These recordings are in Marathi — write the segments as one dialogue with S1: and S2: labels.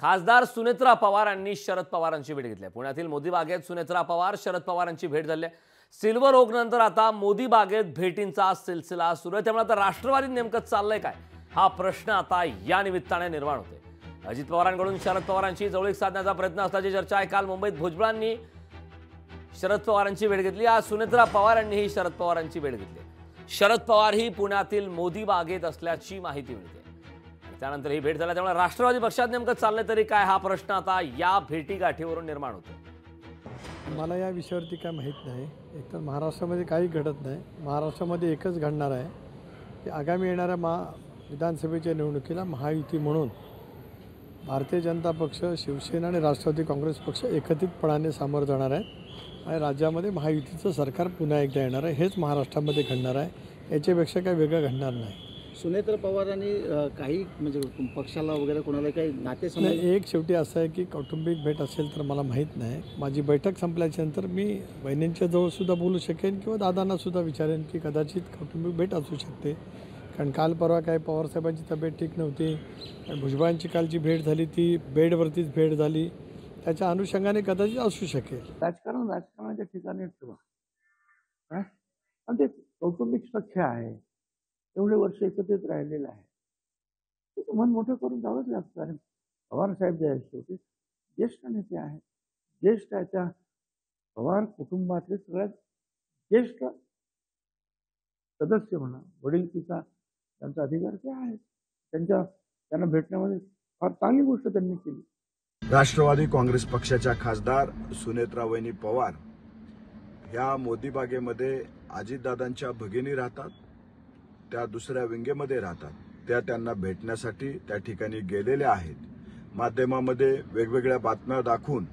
S1: खासदार सुनेत्रा पवार यांनी शरद पवारांची भेट घेतली. पुण्यातील मोदी बागेत सुनेत्रा पवार शरद पवारांची भेट झाली. सिल्वर ओक नंतर आता मोदी बागेत भेटींचा सिलसिला सुरू आहे. त्यामुळे आता राष्ट्रवादी नेमकं चाललंय काय हा प्रश्न आता या निमित्ताने निर्माण होतोय. अजित पवारांकडून शरद पवारांची जवळीक साधण्याचा प्रयत्न असल्याची चर्चा आहे. काल मुंबईत भुजबळांनी शरद पवारांची भेट घेतली. आज सुनेत्रा पवार यांनीही शरद पवारांची भेट घेतली. शरद पवार ही पुण्यातील मोदी बागेत असल्याची माहिती मिळते. त्यानंतर ही भेट झाली. त्यामुळे राष्ट्रवादी पक्षात नेमकं चाललंय तरी काय हा प्रश्न आता या भेटीगाठीवरून निर्माण होतो.
S2: मला या विषयावरती काय माहीत नाही. एकतर महाराष्ट्रामध्ये काही घडत नाही. महाराष्ट्रामध्ये एकच घडणार आहे की आगामी येणाऱ्या विधानसभेच्या निवडणुकीला महायुती म्हणून भारतीय जनता पक्ष, शिवसेना आणि राष्ट्रवादी काँग्रेस पक्ष एकत्रितपणाने सामोरं जाणार आहे आणि राज्यामध्ये महायुतीचं सरकार पुन्हा एकदा येणार आहे. हेच महाराष्ट्रामध्ये घडणार आहे. याच्यापेक्षा काही वेगळं घडणार नाही.
S3: सुनेत्रा पवारांनी काही म्हणजे पक्षाला वगैरे कोणाला काही नातेसंबंध
S2: एक शेवटी असं आहे की कौटुंबिक भेट असेल तर मला माहीत नाही. माझी बैठक संपल्याच्यानंतर मी बहिणींच्या जवळसुद्धा बोलू शकेन किंवा दादांनासुद्धा विचारेन की कदाचित कौटुंबिक भेट असू शकते. कारण काल परवा काय पवारसाहेबांची तब्येत ठीक नव्हती. भुजबळांची कालची भेट झाली ती बेडवरतीच भेट झाली. त्याच्या अनुषंगाने कदाचित असू शकेल.
S4: राजकारणाच्या ठिकाणी ठेवा आणि ते कौटुंबिक सख्य आहे. एवढे वर्ष एकत्रित राहिलेलं आहे. त्याचं मन मोठं करून जावंच लागतं. कारण पवारसाहेब जे आहेत शेवटी ज्येष्ठ नेते आहेत. ज्येष्ठ आहे त्या पवार कुटुंबातले सगळ्यात ज्येष्ठ सदस्य म्हणा वडीलकीचा त्यांचा अधिकार ते आहे. त्यांना भेटण्यामध्ये फार चांगली गोष्ट त्यांनी केली.
S5: राष्ट्रवादी काँग्रेस पक्षाच्या खासदार सुनेत्रावहिनी पवार ह्या मोदी बागेमध्ये अजितदादांच्या भगिनी राहतात. त्या दुसऱ्या विंगेमध्ये राहतात. त्या त्यांना भेटण्यासाठी त्या ठिकाणी गेलेल्या आहेत. माध्यमामध्ये वेगवेगळ्या बातम्या दाखवून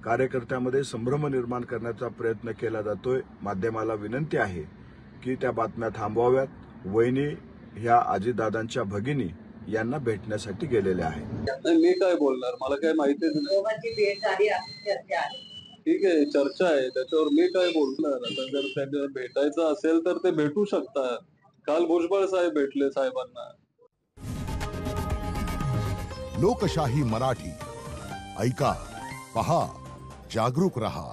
S5: कार्यकर्त्यामध्ये संभ्रम निर्माण करण्याचा प्रयत्न केला जातोय. माध्यमाला विनंती आहे की त्या बातम्या थांबवाव्यात. वहिनी ह्या अजितदादांच्या भगिनी यांना भेटण्यासाठी गेलेल्या आहेत.
S6: मी काय बोलणार, मला काय माहिती नाही. ठीक आहे, चर्चा आहे त्याच्यावर मी काय बोलणार. आता जर त्यांना भेटायचं असेल तर ते भेटू शकतात. काल भुजबळ साहेब भेटले साहेबांना.
S7: लोकशाही मराठी ऐका, पहा, जागरूक रहा.